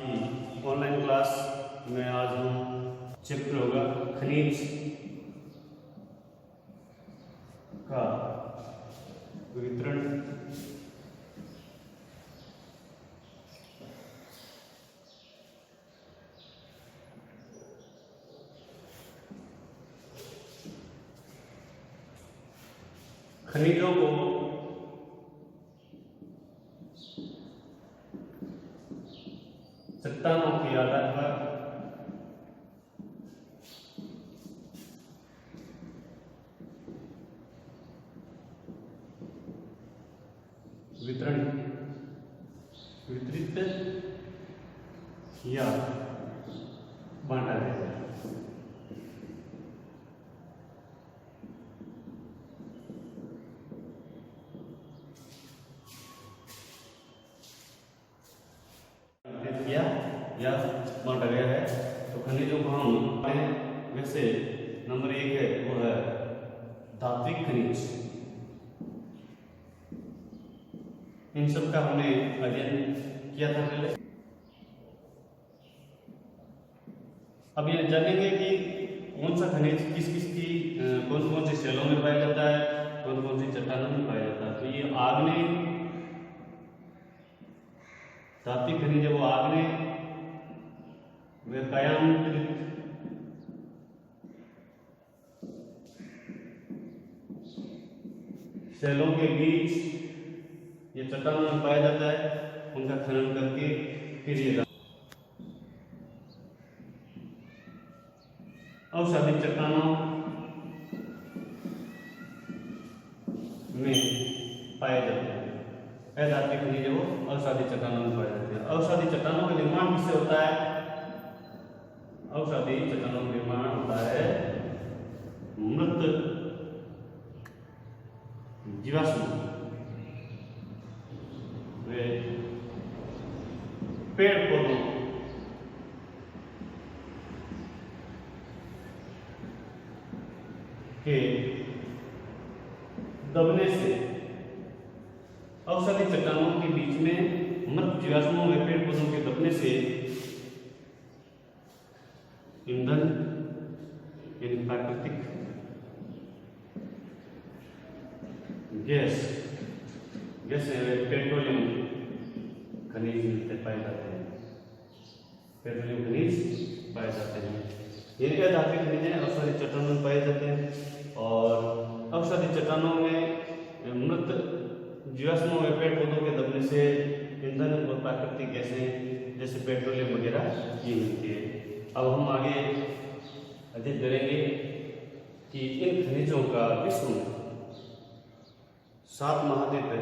की online class में आज हम चैप्टर होगा खनिज का वितरण। खनिजों को चट्टानों के आधार पर वितरित या बांटा जाएगा। या बांटा गया है। तो खनिजों को हम वैसे नंबर 1 है वो है धात्विक खनिज। इन सब का हमने अध्ययन किया था पहले। अब ये जानेंगे कि कौन सा खनिज किस किस की कौन कौन से सेलों में पाया जाता है, कौन कौन सी चट्टानों में पाया जाता है। तो ये आग्नेय धात्विक खनिज है, वो आग्नेय वे कायांतरित सेलों के बीच ये चट्टानों में पाया जाता है। उनका खनन करके फिर ये अवसादी चट्टानों में पाए जाते हैं। अधात्विक खनिज वो अवसादी चट्टानों में पाए जाते हैं। अवसादी चट्टानों का निर्माण किससे होता है? अवसादी चट्टानों का निर्माण होता है मृत जीवाश्म वे पेड़ पौधों के दबने से। अवसादी चट्टानों के बीच में मृत जीवाश्मों व पेड़ पौधों के दबने से ईंधन यानी प्राकृतिक गैस पेट्रोलियम खनिज मिलते पाए जाते हैं। पेट्रोलियम खनिज पाए जाते हैं। ये क्या धात्विक खनिज है, अवसादी चट्टानों में पाए जाते हैं। और अवसादी चट्टानों में मृत जीवाश्मों में पेड़ पौधों के दबने से ईंधन और प्राकृतिक गैसें जैसे पेट्रोलियम वगैरह ये मिलती है। अब हम आगे अध्ययन करेंगे कि इन खनिजों का विश्व में 7 महाद्वीप है।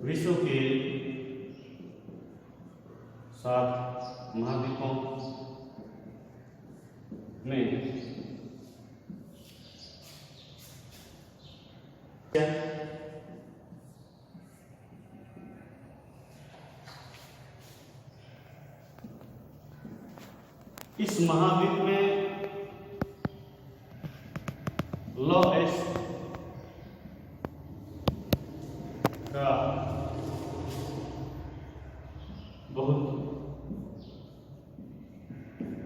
विश्व के 7 महाद्वीपों में इस महाद्वीप में लॉएस का बहुत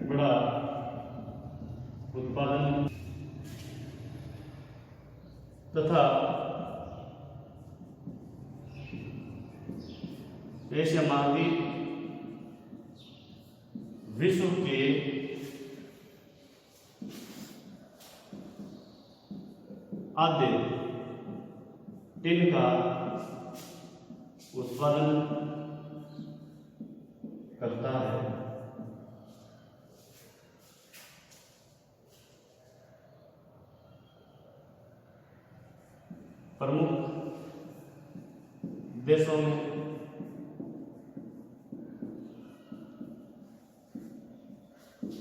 बड़ा उत्पादन तथा एशिया महाद्वीप विश्व के आधे टिन का उत्पादन करता है। प्रमुख देशों में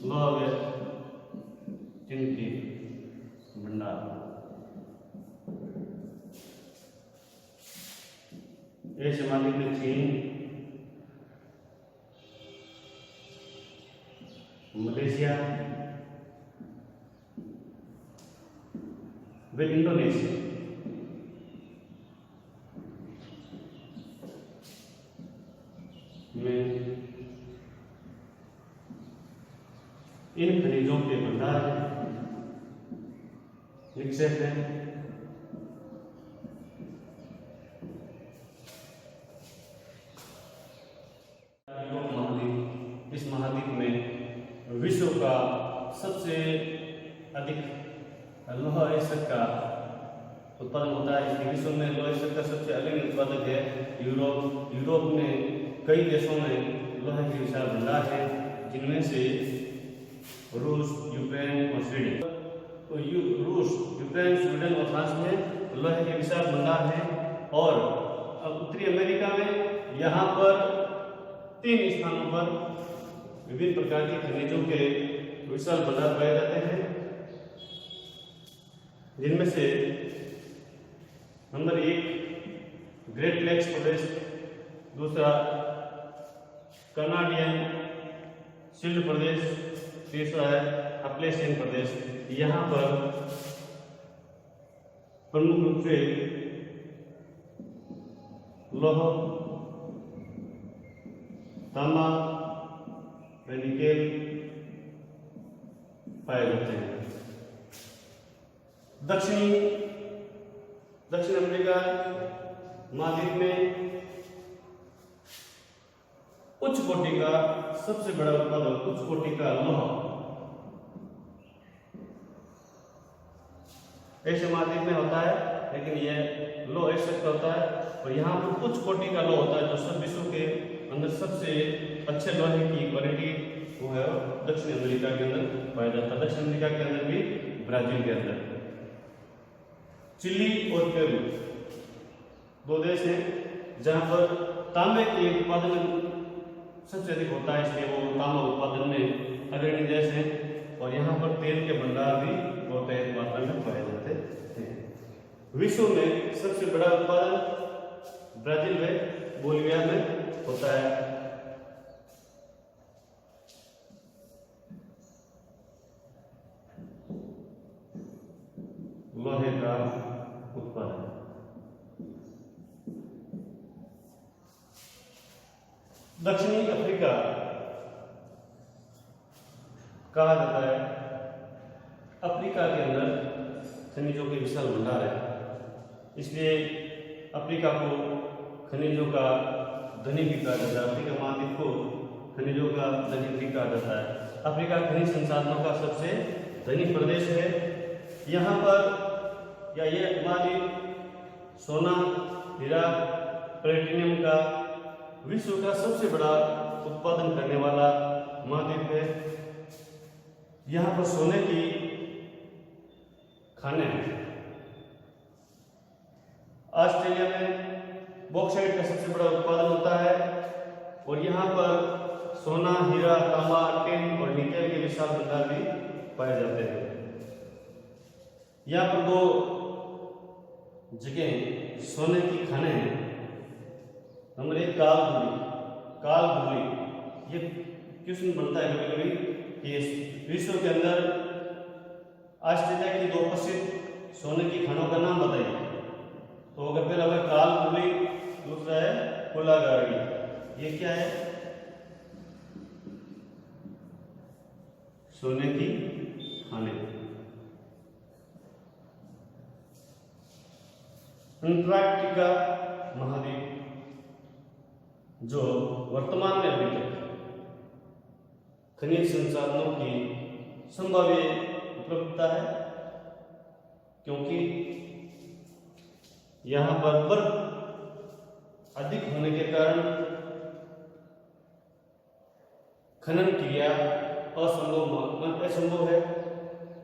लोहा टिन की भंडार एशिया महाद्वीप में चीन, मलेशिया व इंडोनेशिया में इन खनिजों के भंडार हैं, निक्षेप हैं। यूरोप महाद्वीप, इस महाद्वीप में विश्व का सबसे अधिक लौह अयस्क का उत्पादन होता है। इसलिए विश्व में लौह अयस्क का सबसे अग्रणी उत्पादक है यूरोप। यूरोप में कई देशों में लोहे के विशाल भंडार है, जिनमें से रूस, यूक्रेन और स्वीडन। तो रूस, यूक्रेन, स्वीडन और फ्रांस में लोहे के विशाल भंडार हैं। और उत्तरी अमेरिका में यहाँ पर 3 स्थानों पर विभिन्न प्रकार के खनिजों के विशाल भंडार पाए जाते हैं, जिनमें से नंबर 1 ग्रेट लेक्स प्रदेश, दूसरा कनाडियन शिल्ड प्रदेश, तीसरा है अपलेशियन प्रदेश। यहाँ पर प्रमुख रूप से लौह, तांबा, निकेल पाए जाते हैं। दक्षिण अमेरिका महाद्वीप में उच्च कोटि का सबसे बड़ा उत्पादक, उच्च कोटि का लौह एशिया महाद्वीप में होता है, लेकिन यह लौह अयस्क का होता है। और यहाँ पर उच्च कोटि का लौह होता है, जो सब विश्व के अंदर सबसे अच्छे लोहे की क्वालिटी वो है दक्षिण अमेरिका के अंदर पाया जाता है। दक्षिण अमेरिका के अंदर भी, ब्राजील के अंदर। चिली और पेरू 2 देश हैं जहाँ पर तांबे के उत्पादन सबसे अधिक होता है, इसलिए वो तांबा उत्पादन में अग्रणी देश हैं। और यहाँ पर तेल के भंडार भी बहुत अधिक मात्रा में पाए जाते हैं। विश्व में सबसे बड़ा उत्पादन ब्राजील में, बोलिविया में होता है। लोहे का उत्पादन। दक्षिणी अफ्रीका कहा जाता है, अफ्रीका के अंदर खनिजों के विशाल भंडार है, इसलिए अफ्रीका को खनिजों का धनी भी कहा जाता है। अफ्रीका महाद्वीप को खनिजों का धनी भी कहा जाता है। अफ्रीका खनिज संसाधनों का सबसे धनी प्रदेश है। यहाँ पर या ये महाद्वीप सोना, हीरा, प्लेटिनियम का विश्व का सबसे बड़ा उत्पादन करने वाला महाद्वीप है। यहाँ पर सोने की खाने हैं। ऑस्ट्रेलिया में बॉक्साइट का सबसे बड़ा उत्पादन होता है और यहाँ पर सोना, हीरा, तांबा, टिन और निकेल के विशाल भंडार भी पाए जाते हैं। यहाँ पर 2 जगह सोने की खाने हैं। नंबर 1 काल धुली। ये क्वेश्चन बनता है कभी कभी कि विश्व के अंदर ऑस्ट्रेलिया की 2 प्रसिद्ध सोने की खानों का नाम बताइए। तो अगर फिर अगर काल धुली, दूसरा है कोलागारी। ये क्या है? सोने की खाने। अंटार्कटिका महाद्वीप, जो वर्तमान में अभी तक खनिज संसाधनों की संभाव्य उपलब्धता है, क्योंकि यहाँ पर बर्फ अधिक होने के कारण खनन क्रिया असंभव है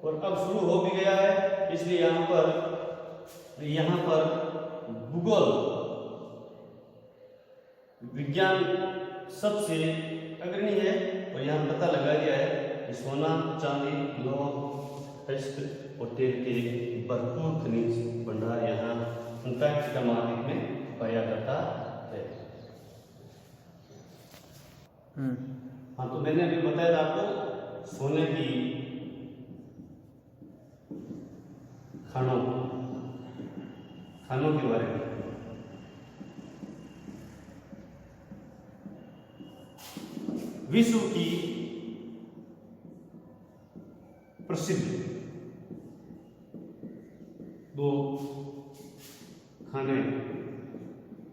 और अब शुरू हो भी गया है। इसलिए यहाँ पर भूगोल विज्ञान सबसे अग्रणी है और यहाँ पता लगा गया है कि सोना, चांदी, लौह अयस्क और तेल के भरपूर खनिज भंडार यहाँ अंटार्कटिका महाद्वीप में पाया जाता है। हाँ, तो मैंने अभी बताया था आपको सोने की खानों के बारे में। विश्व की प्रसिद्ध 2 खाने।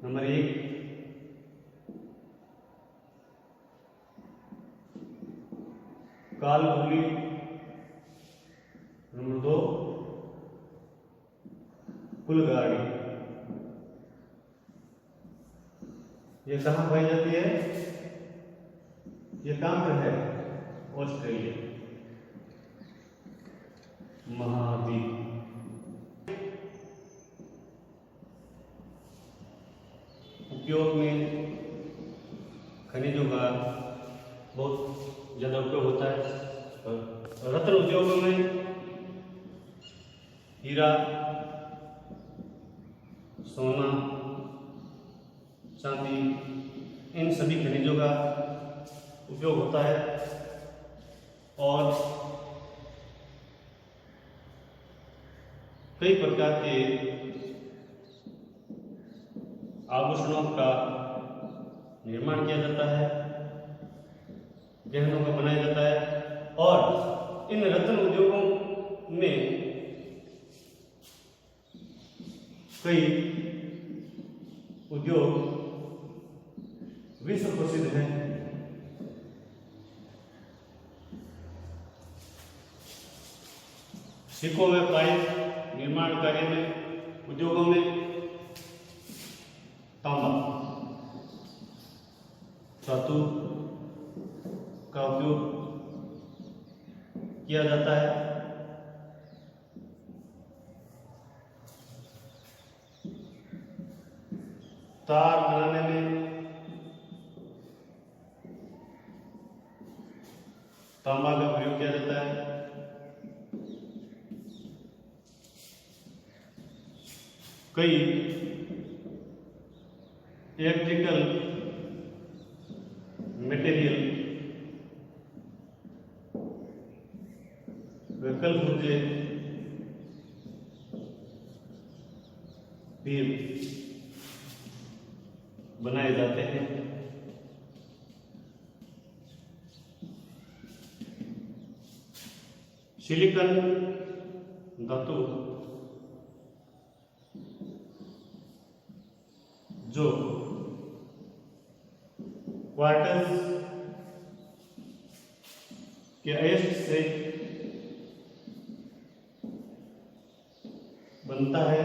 नंबर 1 काल भूली, नंबर 2 फुलगाड़ी। ये कहाँ पाई जाती है? ये कहाँ पर है? ऑस्ट्रेलिया महाद्वीप। उपयोग में खनिजों का बहुत ज़्यादा उपयोग होता है। रत्न उद्योगों में हीरा, सोना, चांदी, इन सभी खनिजों का उपयोग होता है। और कई प्रकार के आभूषणों का निर्माण किया जाता है, गहनों का बनाया जाता है। और इन रत्न उद्योगों में कई उद्योग विश्व प्रसिद्ध हैं। सिक्कों में, पाइप निर्माण कार्य में, उद्योगों में तांबा धातु का उपयोग किया जाता है। तार बनाने में तांबा का प्रयोग किया जाता है। कई इलेक्ट्रिकल मटेरियल, वैकल्पिक पुर्जे भी बनाए जाते हैं। सिलिकॉन धातु जो क्वार्टज के अयस्क से बनता है।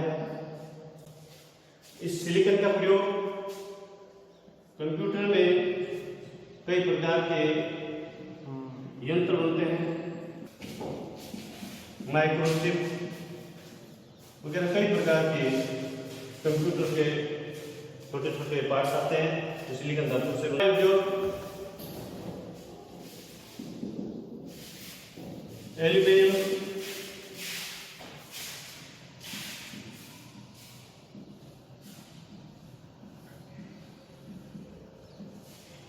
इस सिलिकॉन का प्रयोग कंप्यूटर में कई प्रकार के यंत्र बनते हैं, माइक्रोचिप वगैरह कई प्रकार के कंप्यूटर के छोटे छोटे पार्ट्स आते हैं जो सिलिकॉन धातु से बनते हैं। जो एल्यूमिनियम,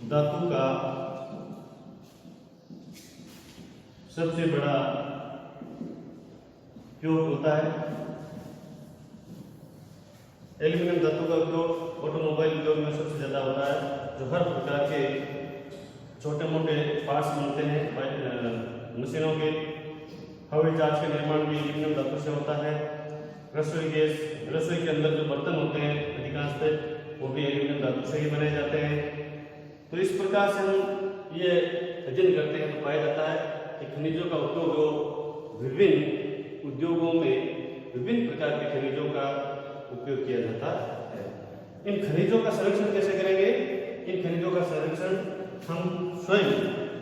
धातु का सबसे बड़ा उपयोग होता है। एल्यूमिनियम धातु का उपयोग ऑटोमोबाइल उद्योग में सबसे ज्यादा होता है, जो हर प्रकार के छोटे मोटे पार्ट्स बनते हैं मशीनों के। हवाई जहाज के निर्माण भी एल्यूमिनियम धातु से होता है। रसोई गैस, रसोई के अंदर जो बर्तन होते हैं अधिकांशतः वो भी एल्यूमिनियम धातु से ही बनाए जाते हैं। तो इस प्रकार से हम ये अध्ययन करते हैं तो पाया जाता है कि खनिजों का उपयोग विभिन्न उद्योगों में विभिन्न प्रकार के खनिजों का उपयोग किया जाता है। इन खनिजों का संरक्षण कैसे करेंगे? इन खनिजों का संरक्षण हम स्वयं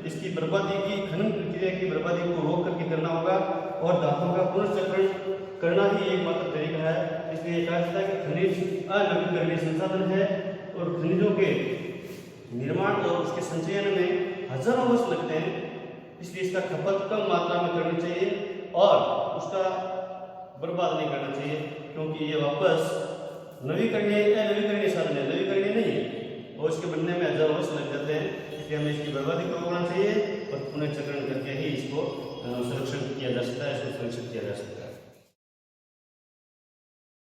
इसकी बर्बादी की, खनन प्रक्रिया की बर्बादी को रोक करके करना होगा और धातुओं का पुनर्चक्रण करना ही एकमात्र तरीका है। इसलिए कहा जाता है कि खनिज अनवीकरणीय संसाधन है और खनिजों के निर्माण और उसके संचयन में हजारों वर्ष लगते हैं। इसलिए इसका खपत कम मात्रा में करनी चाहिए और उसका बर्बाद नहीं करना चाहिए, क्योंकि ये वापस नवीकरणीय साधन है, नवीकरणीय नहीं है और इसके बनने में हजारों वर्ष लग जाते हैं। इसलिए हमें इसकी बर्बादी को रोकना चाहिए और पुनर्चक्रण करके ही इसको संरक्षण किया जा सकता है, इसको संरक्षित किया जा सकता है।